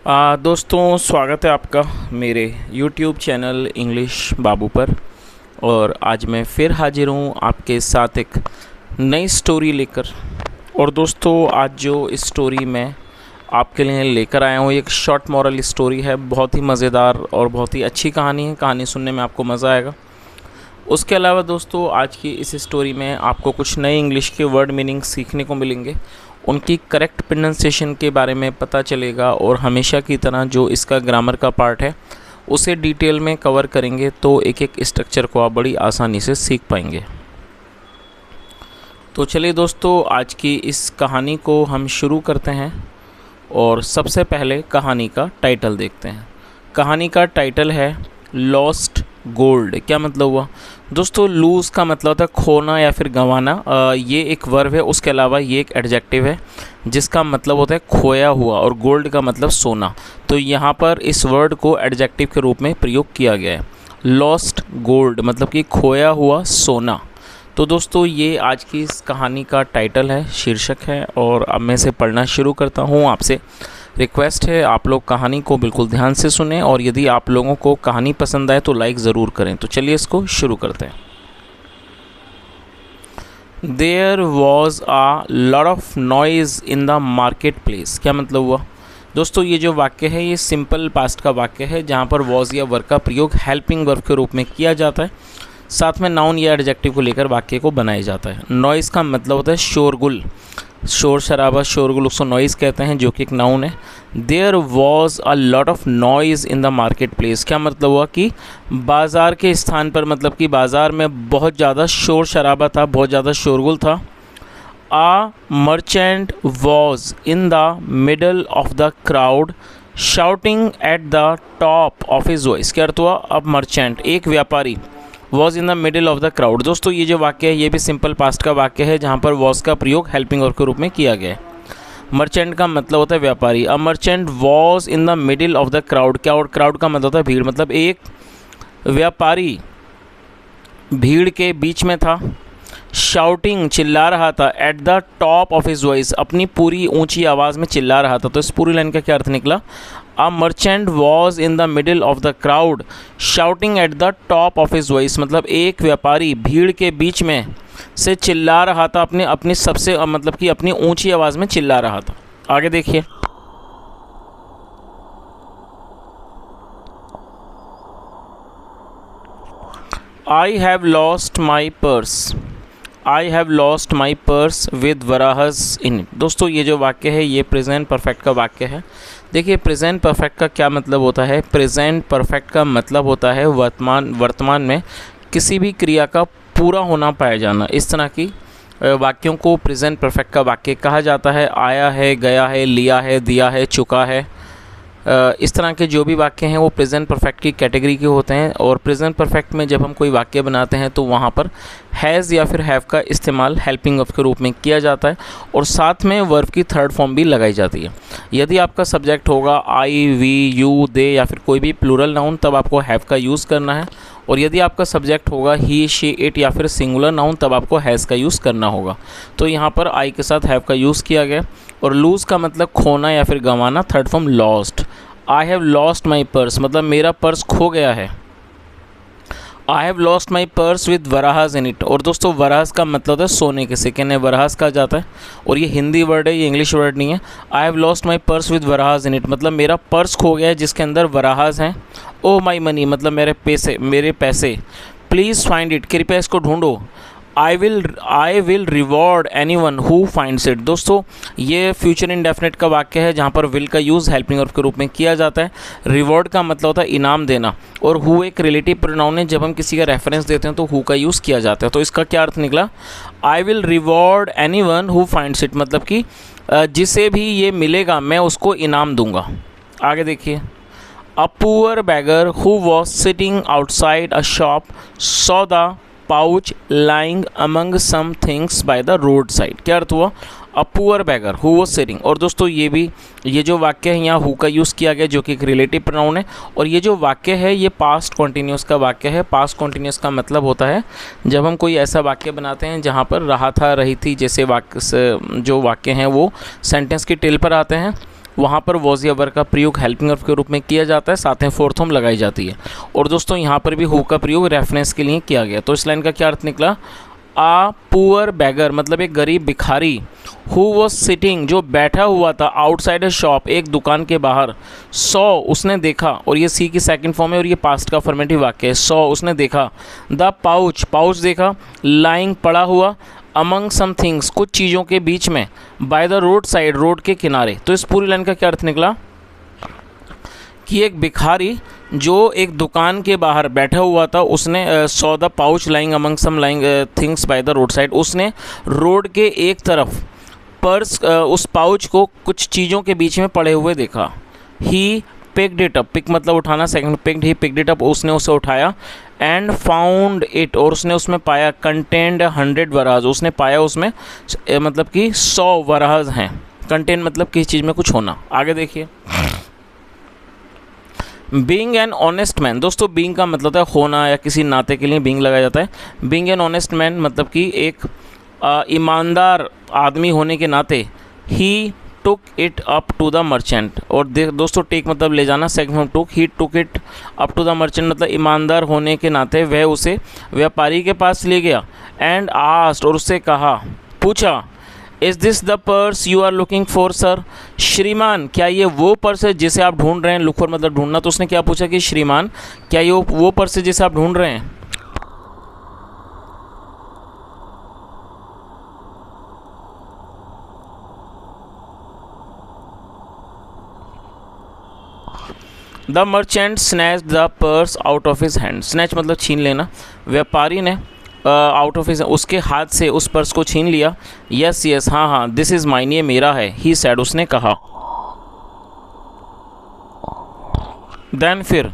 दोस्तों, स्वागत है आपका मेरे YouTube चैनल इंग्लिश बाबू पर। और आज मैं फिर हाजिर हूँ आपके साथ एक नई स्टोरी लेकर। और दोस्तों, आज जो इस स्टोरी मैं आपके लिए लेकर आया हूँ एक शॉर्ट मॉरल स्टोरी है। बहुत ही मज़ेदार और बहुत ही अच्छी कहानी है। कहानी सुनने में आपको मज़ा आएगा। उसके अलावा दोस्तों, आज की इस स्टोरी में आपको कुछ नए इंग्लिश के वर्ड मीनिंग सीखने को मिलेंगे, उनकी करेक्ट प्रोनाउंसिएशन के बारे में पता चलेगा और हमेशा की तरह जो इसका ग्रामर का पार्ट है उसे डिटेल में कवर करेंगे, तो एक एक स्ट्रक्चर को आप बड़ी आसानी से सीख पाएंगे। तो चलिए दोस्तों, आज की इस कहानी को हम शुरू करते हैं। और सबसे पहले कहानी का टाइटल देखते हैं। कहानी का टाइटल है लॉस्ट गोल्ड। क्या मतलब हुआ दोस्तों? लूज़ का मतलब होता है खोना या फिर गंवाना। ये एक वर्ब है। उसके अलावा ये एक एडजेक्टिव है जिसका मतलब होता है खोया हुआ, और गोल्ड का मतलब सोना। तो यहाँ पर इस वर्ड को एडजेक्टिव के रूप में प्रयोग किया गया है। लॉस्ट गोल्ड मतलब कि खोया हुआ सोना। तो दोस्तों, ये आज की इस कहानी का टाइटल है, शीर्षक है। और अब मैं इसे पढ़ना शुरू करता हूँ। आपसे रिक्वेस्ट है आप लोग कहानी को बिल्कुल ध्यान से सुने, और यदि आप लोगों को कहानी पसंद आए तो लाइक ज़रूर करें। तो चलिए इसको शुरू करते हैं। There was a lot of noise in the market place. क्या मतलब हुआ दोस्तों? ये जो वाक्य है ये सिंपल पास्ट का वाक्य है, जहाँ पर वॉज या वर्ब का प्रयोग हेल्पिंग वर्ब के रूप में किया जाता है। साथ में नाउन या एडजेक्टिव को लेकर वाक्य को बनाया जाता है। नॉइज़ का मतलब होता है शोरगुल, शोर शराबा, शोरगुल, उसको नॉइज़ कहते हैं, जो कि एक नाउन है। There was a lot of noise in the market place. क्या मतलब हुआ कि बाज़ार के स्थान पर, मतलब कि बाज़ार में बहुत ज़्यादा शोर शराबा था, बहुत ज़्यादा शोरगुल था। A merchant was in the middle of the crowd shouting at the top of his voice. क्या अर्थ हुआ? अब मर्चेंट एक व्यापारी was in the middle of the crowd. दोस्तों, ये जो वाक्य है ये भी सिंपल पास्ट का वाक्य है, जहाँ पर वॉज का प्रयोग हेल्पिंग वर्ब के रूप में किया गया है। मर्चेंट का मतलब होता है व्यापारी। A merchant was in the middle of the crowd. क्या? और क्राउड का मतलब होता है भीड़, मतलब एक व्यापारी भीड़ के बीच में था। शाउटिंग चिल्ला रहा था, eight the top of his voice अपनी पूरी ऊंची आवाज़ में चिल्ला रहा था। तो इस पूरी लाइन का क्या अर्थ निकला? A merchant was in the middle of the crowd shouting at the top of his voice, मतलब एक व्यापारी भीड़ के बीच में से चिल्ला रहा था, अपनी सबसे मतलब कि अपनी ऊंची आवाज़ में चिल्ला रहा था। आगे देखिए। I have lost my purse. I have lost my purse with varahas in it. दोस्तों, ये जो वाक्य है ये प्रेजेंट परफेक्ट का वाक्य है। देखिए, प्रेजेंट परफेक्ट का क्या मतलब होता है? प्रेजेंट परफेक्ट का मतलब होता है वर्तमान में किसी भी क्रिया का पूरा होना पाया जाना। इस तरह की वाक्यों को प्रेजेंट परफेक्ट का वाक्य कहा जाता है। आया है, गया है, लिया है, दिया है, चुका है, इस तरह के जो भी वाक्य हैं वो प्रेजेंट परफेक्ट की कैटेगरी के होते हैं। और प्रेजेंट परफेक्ट में जब हम कोई वाक्य बनाते हैं तो वहाँ पर हैज़ या फिर हैव का इस्तेमाल हेल्पिंग वर्ब के रूप में किया जाता है, और साथ में वर्ब की थर्ड फॉर्म भी लगाई जाती है। यदि आपका सब्जेक्ट होगा आई, वी, यू, दे या फिर कोई भी प्लूरल नाउन, तब आपको हैव का यूज़ करना है। और यदि आपका सब्जेक्ट होगा ही, शी, इट या फिर सिंगुलर नाउन, तब आपको हैज़ का यूज़ करना होगा। तो यहाँ पर आई के साथ हैव का यूज़ किया गया। और लूज़ का मतलब खोना या फिर गंवाना, third form lost. I have lost my purse मतलब मेरा पर्स खो गया है। I have lost my purse with varahas in it. और दोस्तों, वराहस का मतलब होता है सोने के सिक्के ने वराहस कहा जाता है, और ये हिंदी वर्ड है, ये इंग्लिश वर्ड नहीं है। I have lost my purse with varahas in it मतलब मेरा पर्स खो गया है जिसके अंदर वराहस हैं। ओ माई मनी मतलब मेरे पैसे। प्लीज़ फाइंड इट कृपया इसको ढूंढो। I will reward any one who finds it. दोस्तों, ये फ्यूचर इंडेफिनिट का वाक्य है, जहाँ पर विल का यूज़ हेल्पिंग वर्ब के रूप में किया जाता है। रिवॉर्ड का मतलब होता है इनाम देना, और हु एक रिलेटिव प्रोनाउन है। जब हम किसी का रेफरेंस देते हैं तो हु का यूज़ किया जाता है। तो इसका क्या अर्थ निकला? I will reward any one who finds it मतलब कि जिसे भी ये मिलेगा मैं उसको इनाम दूंगा। आगे देखिए। A poor beggar who was sitting outside a shop saw the pouch lying among some things by the road side. क्या अर्थ हुआ? A poor beggar who was sitting. और दोस्तों, ये जो वाक्य है यहाँ हु का यूज़ किया गया, जो कि एक रिलेटिव प्रोनाउन है। और ये जो वाक्य है ये पास्ट कॉन्टिन्यूस का वाक्य है। पास्ट कॉन्टिन्यूस का मतलब होता है जब हम कोई ऐसा वाक्य बनाते हैं जहाँ पर रहा था, रही थी जैसे जो वाक्य हैं वो सेंटेंस की टेल पर आते हैं, वहाँ पर वॉज या वर का प्रयोग हेल्पिंग वर्ब के रूप में किया जाता है, साथ में फोर्थ फॉर्म लगाई जाती है। और दोस्तों यहाँ पर भी हु का प्रयोग रेफरेंस के लिए किया गया। तो इस लाइन का क्या अर्थ निकला? आ पुअर बैगर मतलब एक गरीब भिखारी, हु वॉज सिटिंग जो बैठा हुआ था, आउटसाइड ए शॉप एक दुकान के बाहर, सॉ उसने देखा, और ये सी की सेकंड फॉर्म है और ये पास्ट का अफर्मेटिव वाक्य है। सॉ उसने देखा, द पाउच पाउच देखा, लाइंग पड़ा हुआ, अमंग सम थिंग्स कुछ चीज़ों के बीच में, bye the road side road के किनारे। तो इस पूरी लाइन का क्या अर्थ निकला कि एक भिखारी जो एक दुकान के बाहर बैठा हुआ था, उसने saw the pouch lying among some lying things by the road side, उसने रोड के एक तरफ पर्स उस पाउच को कुछ चीज़ों के बीच में पड़े हुए देखा। He picked it up, pick मतलब उठाना, second picked, he picked it up उसने उसे उठाया, एंड फाउंड इट और उसने उसमें पाया, कंटेंड 100 वराज उसने पाया उसमें मतलब कि 100 वराज हैं। कंटेंट मतलब किसी चीज़ में कुछ होना। आगे देखिए, बीइंग एन ऑनेस्ट मैन, दोस्तों बीइंग का मतलब है होना या किसी नाते के लिए बीइंग लगाया जाता है। बीइंग एन ऑनेस्ट मैन मतलब कि एक ईमानदार आदमी होने के नाते, he took it up to the merchant, और दोस्तों टेक मतलब ले जाना, second from took, he took it up to the merchant मतलब ईमानदार होने के नाते वह उसे व्यापारी के पास ले गया, एंड आस्क्ड और उससे कहा, पूछा, is this the purse you are looking for sir, श्रीमान क्या ये वो पर्स है जिसे आप ढूंढ रहे हैं? लुक फॉर मतलब ढूंढना, तो उसने क्या पूछा कि श्रीमान क्या ये वो पर्स है जिसे आप ढूंढ रहे हैं? The merchant snatch the purse out of his hand, snatch मतलब छीन लेना, व्यापारी ने आउट ऑफ हिज उसके हाथ से उस पर्स को छीन लिया। यस यस हाँ हाँ, दिस इज़ माइन ये मेरा है, ही सैड उसने कहा। देन फिर,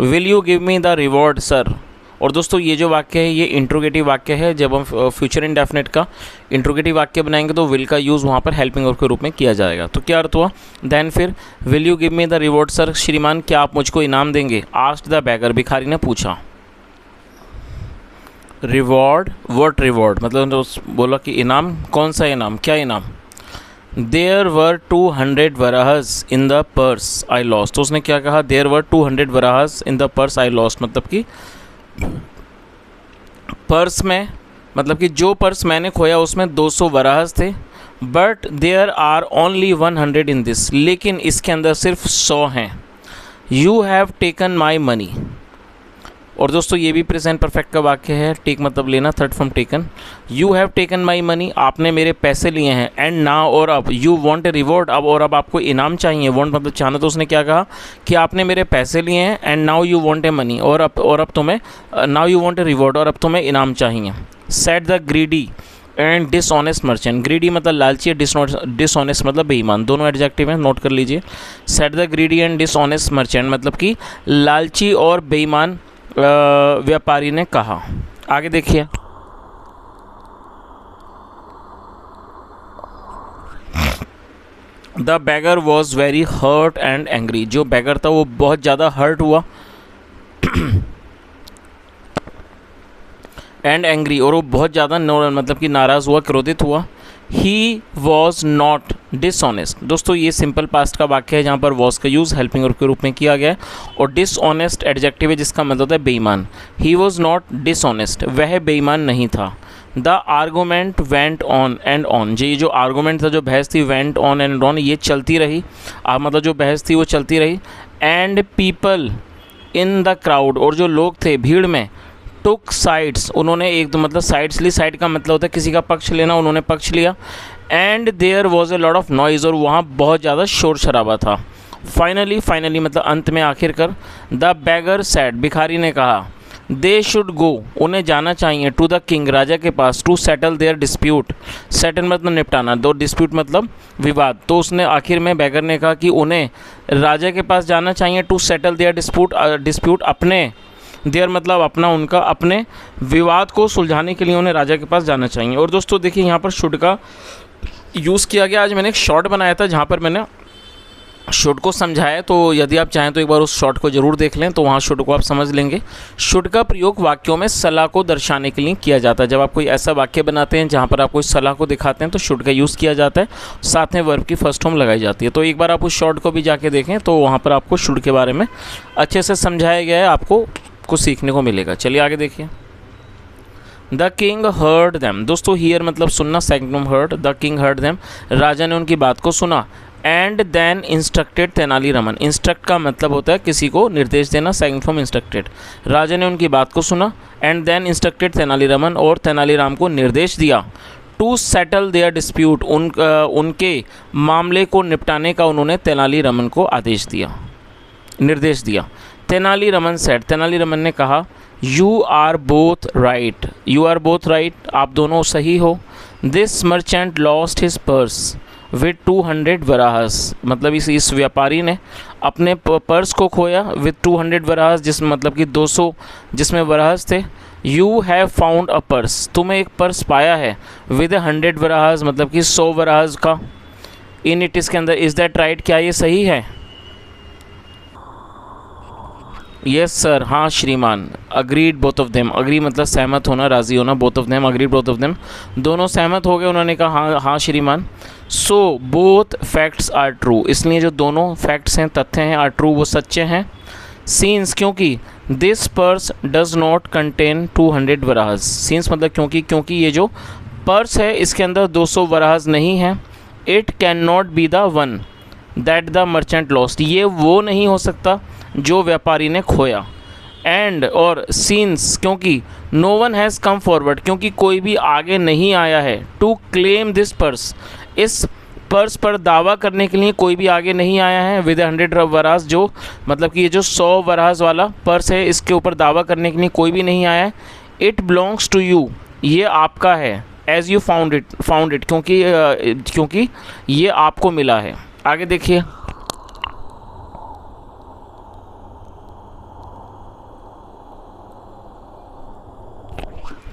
will you give me the reward sir, और दोस्तों ये जो वाक्य है ये इंट्रोगेटिव वाक्य है। जब हम फ्यूचर इंडेफिनिट का इंट्रोगेटिव वाक्य बनाएंगे तो विल का यूज़ वहाँ पर हेल्पिंग वर्ब के रूप में किया जाएगा। तो क्या अर्थ हुआ? देन फिर, will you give me the reward sir, श्रीमान क्या आप मुझको इनाम देंगे? आस्क्ड द बैगर, भिखारी ने पूछा। रिवॉर्ड, व्हाट रिवॉर्ड मतलब बोला कि इनाम, कौन सा इनाम, क्या इनाम? There were 200 varahas in the purse I lost, तो उसने क्या कहा? There were 200 varahas in the purse I lost मतलब कि पर्स में, मतलब कि जो पर्स मैंने खोया उसमें 200 वराहस थे। But there are only 100 in this, लेकिन इसके अंदर सिर्फ 100 हैं। You have taken my money, और दोस्तों ये भी प्रेजेंट परफेक्ट का वाक्य है। टेक मतलब लेना, third from taken. You have taken my money, आपने मेरे पैसे लिए हैं। एंड नाउ और अब, यू वांट ए रिवॉर्ड, अब और अब आपको इनाम चाहिए। वांट मतलब चाहना, तो उसने क्या कहा कि आपने मेरे पैसे लिए हैं, and now you want a money, और अब तुम्हें, now you want a reward, और अब तुम्हें इनाम चाहिए। Said the greedy and dishonest merchant, greedy मतलब लालची, डिसऑनेस्ट मतलब बेईमान, दोनों एडजेक्टिव हैं, नोट कर लीजिए। Said the greedy and dishonest merchant मतलब कि लालची और बेईमान व्यापारी ने कहा। आगे देखिए, the beggar was very hurt and angry, जो बैगर था वो बहुत ज़्यादा हर्ट हुआ एंड एंग्री, और वो बहुत ज़्यादा मतलब कि नाराज़ हुआ, क्रोधित हुआ। ही वॉज नॉट डिसऑनेस्ट, दोस्तों ये सिंपल पास्ट का वाक्य है जहाँ पर वॉज का यूज़ हेल्पिंग वर्ब के रूप में किया गया है, और डिसऑनेस्ट एडजेक्टिव है जिसका मतलब है बेईमान। ही वॉज नॉट डिसऑनेस्ट, वह बेईमान नहीं था। The argument went on and on, ये जो आर्गूमेंट था, जो बहस थी, वेंट ऑन एंड ऑन, ये चलती रही, मतलब जो बहस थी वो चलती रही। And people in the crowd, और जो लोग थे भीड़ में, टुक साइड्स, उन्होंने एक तो मतलब साइड्स ली, साइड का मतलब होता है किसी का पक्ष लेना, उन्होंने पक्ष लिया। And there was a lot of noise, और वहाँ बहुत ज़्यादा शोर शराबा था। फाइनली मतलब अंत में, आखिरकार, द बैगर सैड, भिखारी ने कहा, दे शुड गो, उन्हें जाना चाहिए, टू द किंग, राजा के पास, to settle their dispute, settle मतलब निपटाना, दो डिस्प्यूट मतलब विवाद। तो उसने आखिर में बैगर ने कहा कि उन्हें राजा के पास जाना चाहिए, टू सेटल देयर डिस्प्यूट अपने, देयर मतलब अपना, उनका, अपने विवाद को सुलझाने के लिए उन्हें राजा के पास जाना चाहिए। और दोस्तों देखिए यहाँ पर शुड का यूज़ किया गया। आज मैंने एक शॉर्ट बनाया था जहाँ पर मैंने शुड को समझाया, तो यदि आप चाहें तो एक बार उस शॉर्ट को जरूर देख लें, तो वहाँ शुड को आप समझ लेंगे। शुड का प्रयोग वाक्यों में सलाह को दर्शाने के लिए किया जाता है। जब आप कोई ऐसा वाक्य बनाते हैं जहाँ पर आप कोई सलाह को दिखाते हैं तो शुड का यूज़ किया जाता है, साथ में वर्ब की फर्स्ट फॉर्म लगाई जाती है। तो एक बार आप उस शॉर्ट को भी जाके देखें, तो वहाँ पर आपको शुड के बारे में अच्छे से समझाया गया है, आपको कुछ सीखने को मिलेगा। चलिए आगे देखिए। द किंग हर्ड दैम, दोस्तों हियर मतलब सुनना, second form heard. The king heard them, राजा ने उनकी बात को सुना। And then instructed Tenaliraman, instruct का मतलब होता है किसी को निर्देश देना, सेकंड फॉर्म इंस्ट्रक्टेड। राजा ने उनकी बात को सुना, एंड देन इंस्ट्रक्टेड तेनालीरामन, और तेनालीराम को निर्देश दिया। टू सेटल देयर डिस्प्यूट, उनके मामले को निपटाने का उन्होंने तेनालीरामन को आदेश दिया, निर्देश दिया। तेनालीरामन सेड, तेनालीरामन ने कहा, you are both right, you are both right, आप दोनों सही हो। This merchant lost his purse with 200 वराहस, मतलब इस व्यापारी ने अपने पर्स को खोया विद 200 वराहस, जिस मतलब कि 200 जिसमें वराहस थे। You have found a purse, तुम्हें एक पर्स पाया है, विद 100 वराहस मतलब कि 100 वराहस का। इन इट, इसके अंदर। इज़ दैट राइट, क्या ये सही है? यस सर, हाँ श्रीमान। Agreed both of them, agree मतलब सहमत होना, राज़ी होना। Both of them, agreed both of them, दोनों सहमत हो गए। उन्होंने कहा हाँ हाँ श्रीमान। So both facts are true, इसलिए जो दोनों फैक्ट्स हैं, तथ्य हैं, आर ट्रू वो सच्चे हैं। सीन्स, क्योंकि this purse does not contain 200 varahas, since मतलब क्योंकि ये जो पर्स है इसके अंदर 200 वराहस नहीं है। It can not be the one that the merchant lost, ये वो नहीं हो सकता जो व्यापारी ने खोया। एंड और सीन्स, क्योंकि no one has come forward, क्योंकि कोई भी आगे नहीं आया है। टू क्लेम दिस पर्स, इस पर्स पर दावा करने के लिए कोई भी आगे नहीं आया है। विद 100 वराहस, जो मतलब कि ये जो 100 वराहस वाला पर्स है इसके ऊपर दावा करने के लिए कोई भी नहीं आया है। इट बिलोंग्स टू यू, ये आपका है। एज यू फाउंड इट, क्योंकि ये आपको मिला है। आगे देखिए।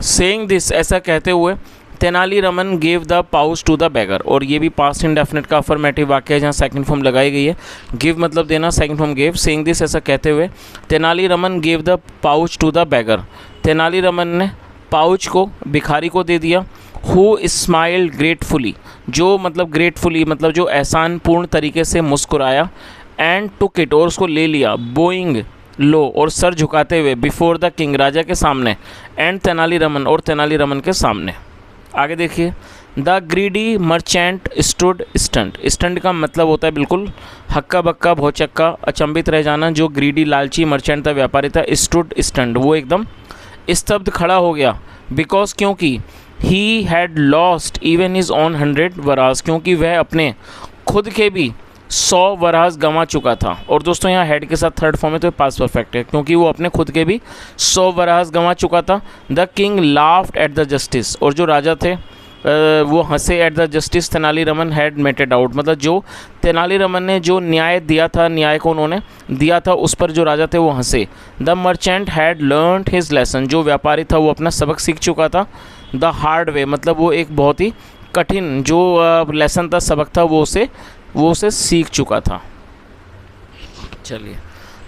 सेइंग दिस, ऐसा कहते हुए, Tenaliraman gave the pouch to the beggar, और ये भी पास्ट इंडेफिनिट का अफर्मेटिव वाक्य है जहाँ सेकंड फॉर्म लगाई गई है। गिव मतलब देना, second form gave. Saying this, ऐसा कहते हुए, Tenaliraman gave the pouch to the beggar, Tenaliraman ने पाउच को भिखारी को दे दिया। हु स्माइल्ड ग्रेटफुली, जो मतलब ग्रेटफुली मतलब जो एहसान पूर्ण तरीके से मुस्कुराया। एंड टुक इट, और उसको ले लिया। बोइंग लो, और सर झुकाते हुए। बिफोर द किंग, राजा के सामने। एंड तेनालीरामन, और तेनालीरामन के सामने। आगे देखिए। The greedy merchant stood stunt, stunt का मतलब होता है बिल्कुल हक्का बक्का भौचक्का अचंभित रह जाना। जो ग्रीडी लालची मर्चेंट था, व्यापारी था, स्टूड स्टंट वो एकदम स्तब्ध खड़ा हो गया। बिकॉज, क्योंकि he had lost even his own 100 वराहस, क्योंकि वह अपने खुद के भी 100 वराहस गंवा चुका था। और दोस्तों यहाँ हेड के साथ थर्ड फॉर्म है तो पास्ट परफेक्ट है, क्योंकि वो अपने खुद के भी 100 वराहस गंवा चुका था। The king laughed at the justice, और जो राजा थे वो हंसे। At the justice Tenali Raman had mated out, मतलब जो तेनालीरामन ने जो न्याय दिया था, न्याय को उन्होंने दिया था, उस पर जो राजा थे वो हंसे। The merchant had learned his lesson, जो व्यापारी था वो अपना सबक सीख चुका था। द हार्ड वे, मतलब वो एक बहुत ही कठिन जो लेसन था, सबक था, वो उसे सीख चुका था। चलिए,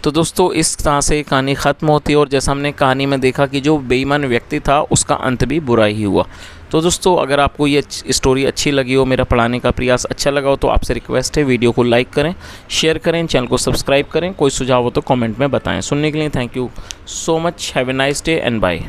तो दोस्तों इस तरह से कहानी ख़त्म होती है, और जैसा हमने कहानी में देखा कि जो बेईमान व्यक्ति था उसका अंत भी बुरा ही हुआ। तो दोस्तों अगर आपको ये स्टोरी अच्छी लगी हो, मेरा पढ़ाने का प्रयास अच्छा लगा हो, तो आपसे रिक्वेस्ट है वीडियो को लाइक करें, शेयर करें, चैनल को सब्सक्राइब करें। कोई सुझाव हो तो कमेंट में बताएं। सुनने के लिए thank you so much. Have a nice day and bye.